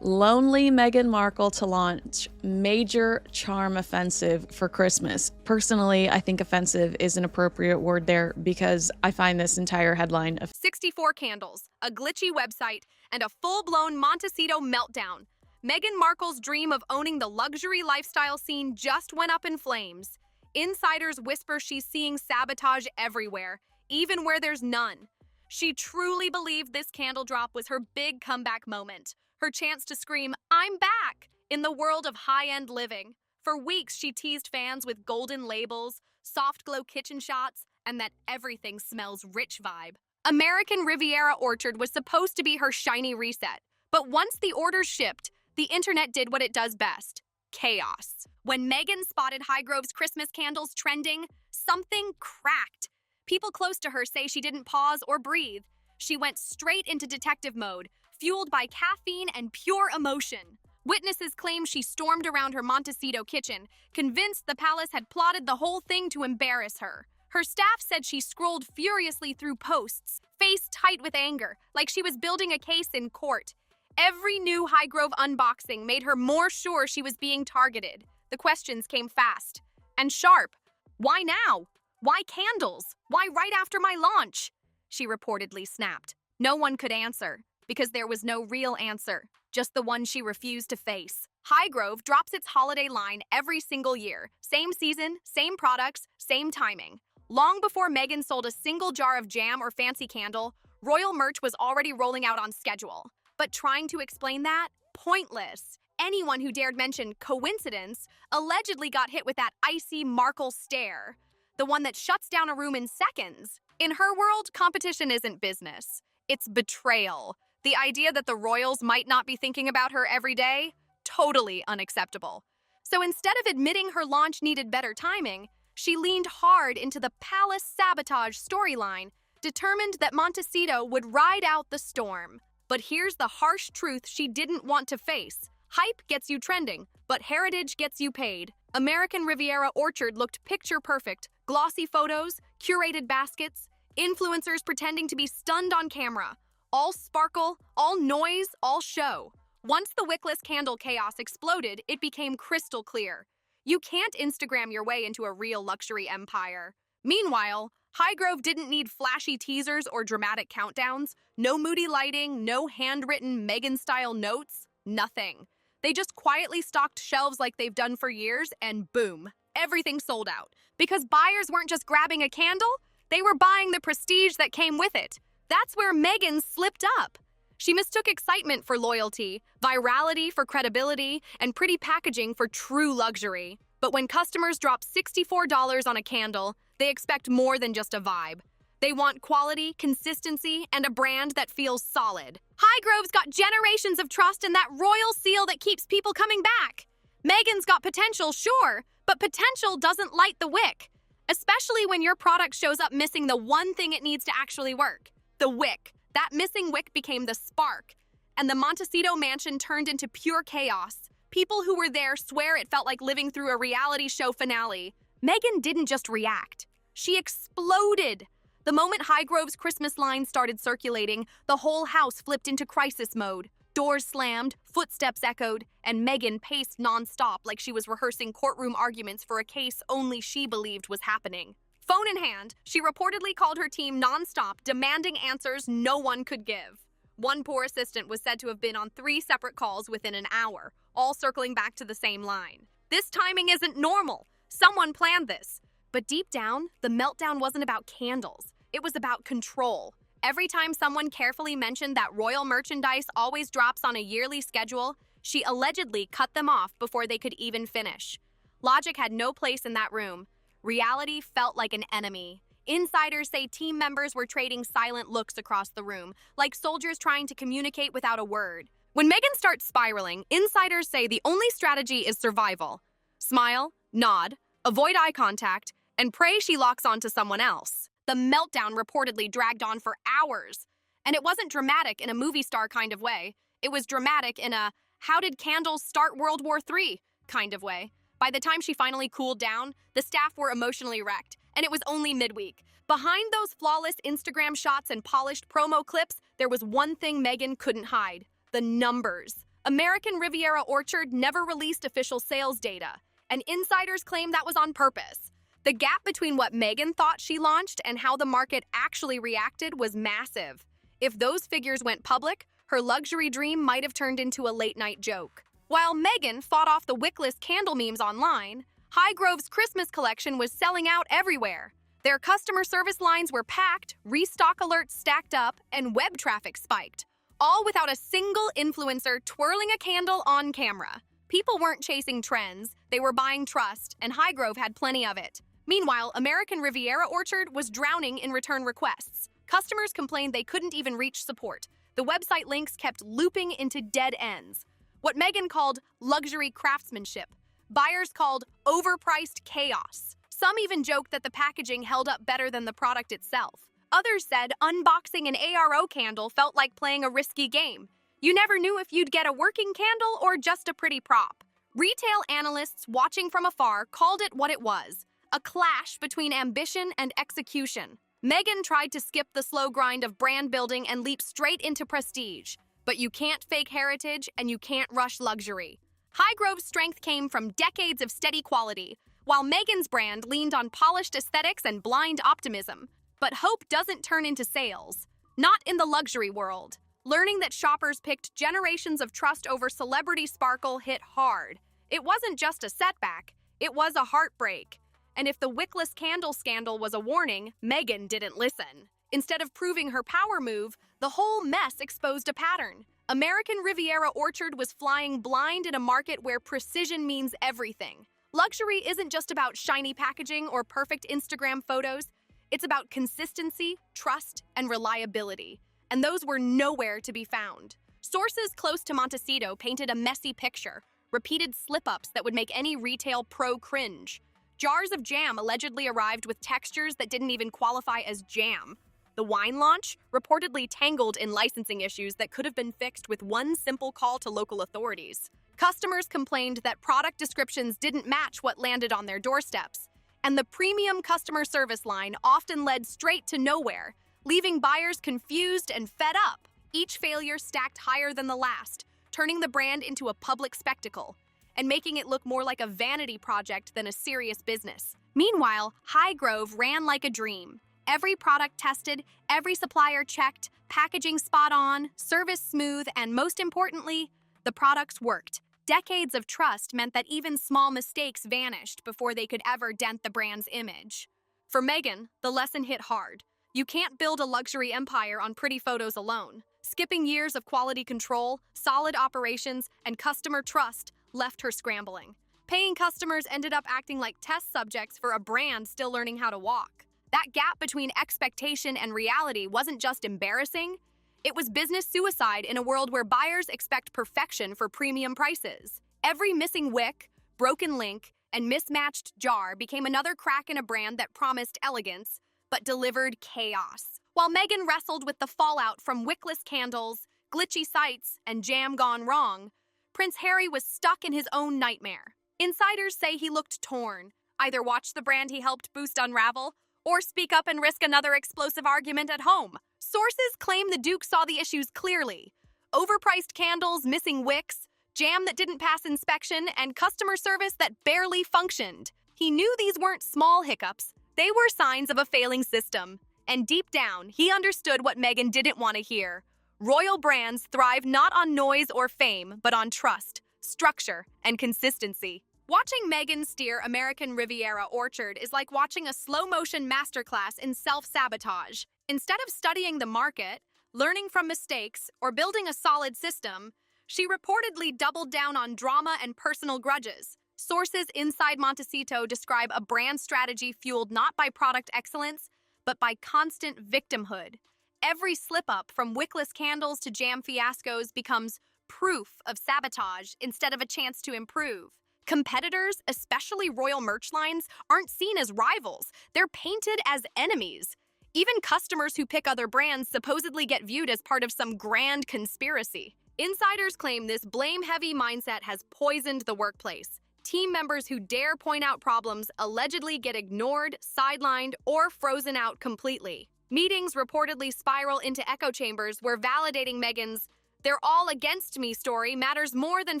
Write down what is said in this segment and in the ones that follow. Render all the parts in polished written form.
Lonely Meghan Markle to launch major charm offensive for Christmas. Personally, I think offensive is an appropriate word there because I find this entire headline of 64 candles, a glitchy website, and a full-blown Montecito meltdown. Meghan Markle's dream of owning the luxury lifestyle scene just went up in flames. Insiders whisper she's seeing sabotage everywhere, even where there's none. She truly believed this candle drop was her big comeback moment, her chance to scream, "I'm back!" in the world of high-end living. For weeks, she teased fans with golden labels, soft glow kitchen shots, and that everything smells rich vibe. American Riviera Orchard was supposed to be her shiny reset, but once the orders shipped, the internet did what it does best: chaos. When Meghan spotted Highgrove's Christmas candles trending, something cracked. People close to her say she didn't pause or breathe. She went straight into detective mode, fueled by caffeine and pure emotion. Witnesses claim she stormed around her Montecito kitchen, convinced the palace had plotted the whole thing to embarrass her. Her staff said she scrolled furiously through posts, face tight with anger, like she was building a case in court. Every new Highgrove unboxing made her more sure she was being targeted. The questions came fast and sharp. Why now? Why candles? Why right after my launch? She reportedly snapped. No one could answer, because there was no real answer, just the one she refused to face. Highgrove drops its holiday line every single year. Same season, same products, same timing. Long before Meghan sold a single jar of jam or fancy candle, royal merch was already rolling out on schedule. But trying to explain that? Pointless. Anyone who dared mention coincidence allegedly got hit with that icy Markle stare, the one that shuts down a room in seconds. In her world, competition isn't business. It's betrayal. The idea that the royals might not be thinking about her every day? Totally unacceptable. So instead of admitting her launch needed better timing, she leaned hard into the palace sabotage storyline, determined that Montecito would ride out the storm. But here's the harsh truth she didn't want to face. Hype gets you trending, but heritage gets you paid. American Riviera Orchard looked picture perfect. Glossy photos, curated baskets, influencers pretending to be stunned on camera. All sparkle, all noise, all show. Once the wickless candle chaos exploded, it became crystal clear. You can't Instagram your way into a real luxury empire. Meanwhile, Highgrove didn't need flashy teasers or dramatic countdowns. No moody lighting, no handwritten Meghan-style notes, nothing. They just quietly stocked shelves like they've done for years, and boom, everything sold out. Because buyers weren't just grabbing a candle, they were buying the prestige that came with it. That's where Meghan slipped up. She mistook excitement for loyalty, virality for credibility, and pretty packaging for true luxury. But when customers drop $64 on a candle, they expect more than just a vibe. They want quality, consistency, and a brand that feels solid. Highgrove's got generations of trust and that royal seal that keeps people coming back. Meghan's got potential, sure, but potential doesn't light the wick, especially when your product shows up missing the one thing it needs to actually work: the wick. That missing wick became the spark, and the Montecito mansion turned into pure chaos. People who were there swear it felt like living through a reality show finale. Meghan didn't just react, she exploded. The moment Highgrove's Christmas line started circulating, the whole house flipped into crisis mode. Doors slammed, footsteps echoed, and Meghan paced nonstop like she was rehearsing courtroom arguments for a case only she believed was happening. Phone in hand, she reportedly called her team nonstop, demanding answers no one could give. One poor assistant was said to have been on 3 separate calls within an hour, all circling back to the same line. This timing isn't normal. Someone planned this. But deep down, the meltdown wasn't about candles. It was about control. Every time someone carefully mentioned that royal merchandise always drops on a yearly schedule, she allegedly cut them off before they could even finish. Logic had no place in that room. Reality felt like an enemy. Insiders say team members were trading silent looks across the room, like soldiers trying to communicate without a word. When Meghan starts spiraling, insiders say the only strategy is survival. Smile, nod, avoid eye contact, and pray she locks onto someone else. The meltdown reportedly dragged on for hours. And it wasn't dramatic in a movie star kind of way. It was dramatic in a "how did candles start World War III" kind of way. By the time she finally cooled down, the staff were emotionally wrecked, and it was only midweek. Behind those flawless Instagram shots and polished promo clips, there was one thing Meghan couldn't hide: the numbers. American Riviera Orchard never released official sales data, and insiders claim that was on purpose. The gap between what Meghan thought she launched and how the market actually reacted was massive. If those figures went public, her luxury dream might have turned into a late-night joke. While Meghan fought off the wickless candle memes online, Highgrove's Christmas collection was selling out everywhere. Their customer service lines were packed, restock alerts stacked up, and web traffic spiked, all without a single influencer twirling a candle on camera. People weren't chasing trends, they were buying trust, and Highgrove had plenty of it. Meanwhile, American Riviera Orchard was drowning in return requests. Customers complained they couldn't even reach support. The website links kept looping into dead ends. What Meghan called luxury craftsmanship, buyers called overpriced chaos. Some even joked that the packaging held up better than the product itself. Others said unboxing an ARO candle felt like playing a risky game. You never knew if you'd get a working candle or just a pretty prop. Retail analysts watching from afar called it what it was, a clash between ambition and execution. Meghan tried to skip the slow grind of brand building and leap straight into prestige. But you can't fake heritage and you can't rush luxury. Highgrove's strength came from decades of steady quality, while Meghan's brand leaned on polished aesthetics and blind optimism. But hope doesn't turn into sales. Not in the luxury world. Learning that shoppers picked generations of trust over celebrity sparkle hit hard. It wasn't just a setback, it was a heartbreak. And if the wickless candle scandal was a warning, Meghan didn't listen. Instead of proving her power move, the whole mess exposed a pattern. American Riviera Orchard was flying blind in a market where precision means everything. Luxury isn't just about shiny packaging or perfect Instagram photos. It's about consistency, trust, and reliability. And those were nowhere to be found. Sources close to Montecito painted a messy picture, repeated slip-ups that would make any retail pro cringe. Jars of jam allegedly arrived with textures that didn't even qualify as jam. The wine launch reportedly tangled in licensing issues that could have been fixed with one simple call to local authorities. Customers complained that product descriptions didn't match what landed on their doorsteps, and the premium customer service line often led straight to nowhere, leaving buyers confused and fed up. Each failure stacked higher than the last, turning the brand into a public spectacle and making it look more like a vanity project than a serious business. Meanwhile, Highgrove ran like a dream. Every product tested, every supplier checked, packaging spot on, service smooth, and most importantly, the products worked. Decades of trust meant that even small mistakes vanished before they could ever dent the brand's image. For Meghan, the lesson hit hard. You can't build a luxury empire on pretty photos alone. Skipping years of quality control, solid operations, and customer trust left her scrambling. Paying customers ended up acting like test subjects for a brand still learning how to walk. That gap between expectation and reality wasn't just embarrassing, it was business suicide in a world where buyers expect perfection for premium prices. Every missing wick, broken link, and mismatched jar became another crack in a brand that promised elegance, but delivered chaos. While Meghan wrestled with the fallout from wickless candles, glitchy sites, and jam gone wrong, Prince Harry was stuck in his own nightmare. Insiders say he looked torn, either watch the brand he helped boost unravel, or speak up and risk another explosive argument at home. Sources claim the Duke saw the issues clearly. Overpriced candles, missing wicks, jam that didn't pass inspection, and customer service that barely functioned. He knew these weren't small hiccups. They were signs of a failing system. And deep down, he understood what Meghan didn't want to hear. Royal brands thrive not on noise or fame, but on trust, structure, and consistency. Watching Meghan steer American Riviera Orchard is like watching a slow-motion masterclass in self-sabotage. Instead of studying the market, learning from mistakes, or building a solid system, she reportedly doubled down on drama and personal grudges. Sources inside Montecito describe a brand strategy fueled not by product excellence, but by constant victimhood. Every slip-up, from wickless candles to jam fiascos, becomes proof of sabotage instead of a chance to improve. Competitors, especially royal merch lines, aren't seen as rivals. They're painted as enemies. Even customers who pick other brands supposedly get viewed as part of some grand conspiracy. Insiders claim this blame-heavy mindset has poisoned the workplace. Team members who dare point out problems allegedly get ignored, sidelined, or frozen out completely. Meetings reportedly spiral into echo chambers where validating Meghan's Their all against me story matters more than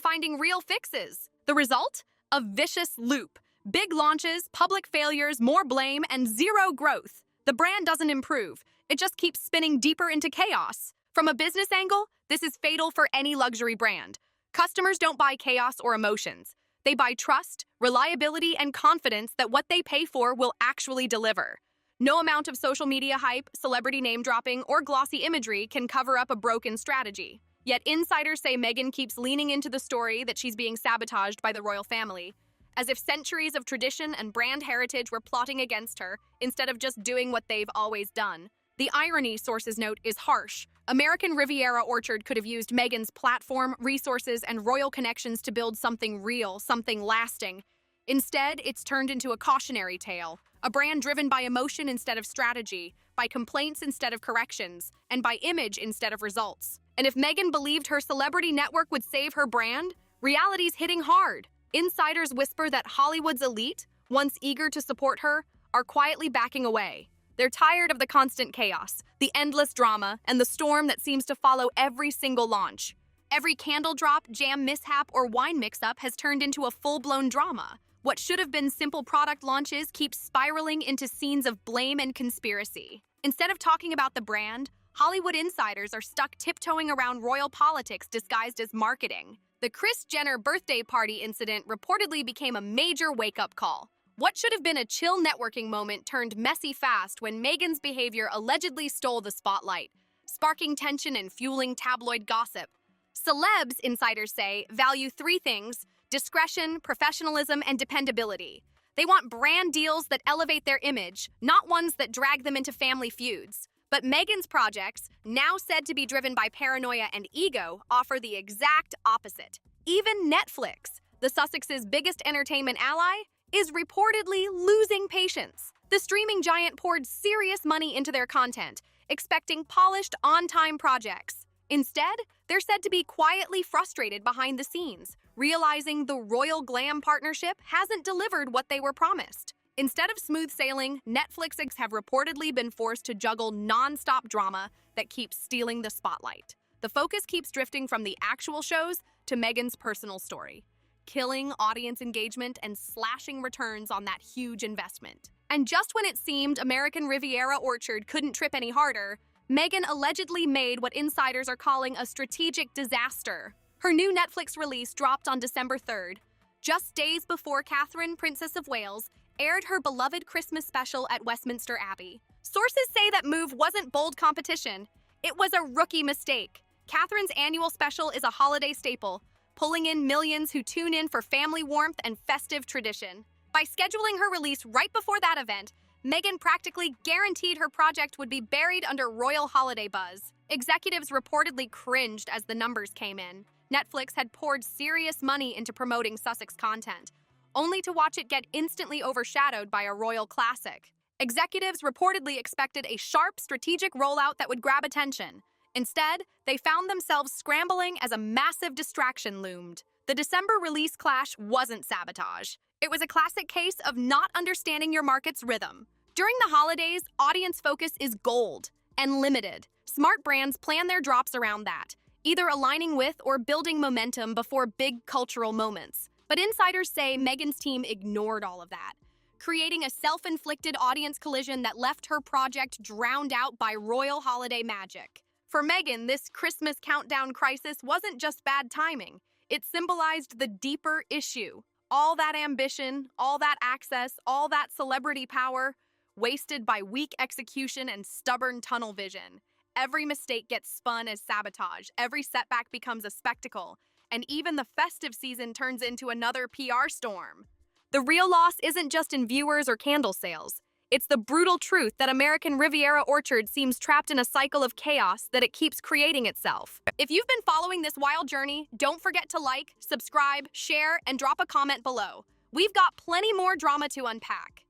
finding real fixes. The result? A vicious loop. Big launches, public failures, more blame, and zero growth. The brand doesn't improve. It just keeps spinning deeper into chaos. From a business angle, this is fatal for any luxury brand. Customers don't buy chaos or emotions. They buy trust, reliability, and confidence that what they pay for will actually deliver. No amount of social media hype, celebrity name-dropping, or glossy imagery can cover up a broken strategy. Yet insiders say Meghan keeps leaning into the story that she's being sabotaged by the royal family, as if centuries of tradition and brand heritage were plotting against her instead of just doing what they've always done. The irony, sources note, is harsh. American Riviera Orchard could have used Meghan's platform, resources, and royal connections to build something real, something lasting. Instead, it's turned into a cautionary tale, a brand driven by emotion instead of strategy, by complaints instead of corrections, and by image instead of results. And if Meghan believed her celebrity network would save her brand, reality's hitting hard. Insiders whisper that Hollywood's elite, once eager to support her, are quietly backing away. They're tired of the constant chaos, the endless drama, and the storm that seems to follow every single launch. Every candle drop, jam mishap, or wine mix-up has turned into a full-blown drama. What should have been simple product launches keep spiraling into scenes of blame and conspiracy. Instead of talking about the brand, Hollywood insiders are stuck tiptoeing around royal politics disguised as marketing. The Kris Jenner birthday party incident reportedly became a major wake-up call. What should have been a chill networking moment turned messy fast when Meghan's behavior allegedly stole the spotlight, sparking tension and fueling tabloid gossip. Celebs, insiders say, value three things: discretion, professionalism, and dependability. They want brand deals that elevate their image, not ones that drag them into family feuds. But Meghan's projects, now said to be driven by paranoia and ego, offer the exact opposite. Even Netflix, the Sussex's biggest entertainment ally, is reportedly losing patience. The streaming giant poured serious money into their content, expecting polished, on-time projects. Instead, they're said to be quietly frustrated behind the scenes, realizing the royal glam partnership hasn't delivered what they were promised. Instead of smooth sailing, Netflix have reportedly been forced to juggle non-stop drama that keeps stealing the spotlight. The focus keeps drifting from the actual shows to Meghan's personal story, killing audience engagement and slashing returns on that huge investment. And just when it seemed American Riviera Orchard couldn't trip any harder, Meghan allegedly made what insiders are calling a strategic disaster. Her new Netflix release dropped on December 3rd, just days before Catherine, Princess of Wales, aired her beloved Christmas special at Westminster Abbey. Sources say that move wasn't bold competition. It was a rookie mistake. Catherine's annual special is a holiday staple, pulling in millions who tune in for family warmth and festive tradition. By scheduling her release right before that event, Meghan practically guaranteed her project would be buried under royal holiday buzz. Executives reportedly cringed as the numbers came in. Netflix had poured serious money into promoting Sussex content, only to watch it get instantly overshadowed by a royal classic. Executives reportedly expected a sharp, strategic rollout that would grab attention. Instead, they found themselves scrambling as a massive distraction loomed. The December release clash wasn't sabotage. It was a classic case of not understanding your market's rhythm. During the holidays, audience focus is gold and limited. Smart brands plan their drops around that, either aligning with or building momentum before big cultural moments. But insiders say Meghan's team ignored all of that, creating a self-inflicted audience collision that left her project drowned out by royal holiday magic. For Meghan, this Christmas countdown crisis wasn't just bad timing. It symbolized the deeper issue. All that ambition, all that access, all that celebrity power, wasted by weak execution and stubborn tunnel vision. Every mistake gets spun as sabotage. Every setback becomes a spectacle. And even the festive season turns into another PR storm. The real loss isn't just in viewers or candle sales. It's the brutal truth that American Riviera Orchard seems trapped in a cycle of chaos that it keeps creating itself. If you've been following this wild journey, don't forget to like, subscribe, share, and drop a comment below. We've got plenty more drama to unpack.